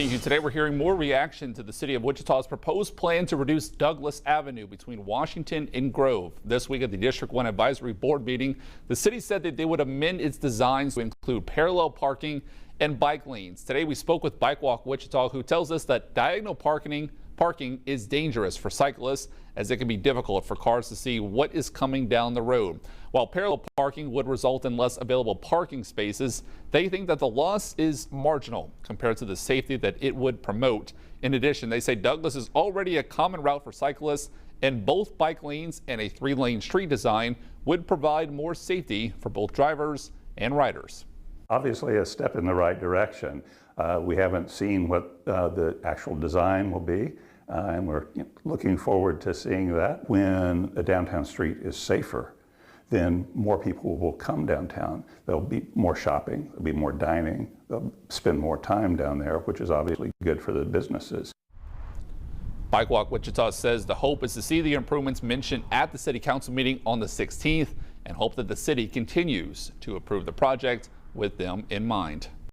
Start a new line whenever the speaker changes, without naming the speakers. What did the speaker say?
Today we're hearing more reaction to the city of Wichita's proposed plan to reduce Douglas Avenue between Washington and Grove. This week at the District 1 Advisory Board meeting, the city said that they would amend its designs to include parallel parking and bike lanes. Today we spoke with Walk Wichita, who tells us that diagonal parking is dangerous for cyclists, as it can be difficult for cars to see what is coming down the road. While parallel parking would result in less available parking spaces, they think that the loss is marginal compared to the safety that it would promote. In addition, they say Douglas is already a common route for cyclists, and both bike lanes and a 3-lane street design would provide more safety for both drivers and riders.
Obviously a step in the right direction. We haven't seen what the actual design will be, and we're looking forward to seeing that. When a downtown street is safer, then more people will come downtown. There'll be more shopping, there'll be more dining, they'll spend more time down there, which is obviously good for the businesses.
Walk Wichita says the hope is to see the improvements mentioned at the city council meeting on the 16th and hope that the city continues to approve the project with them in mind.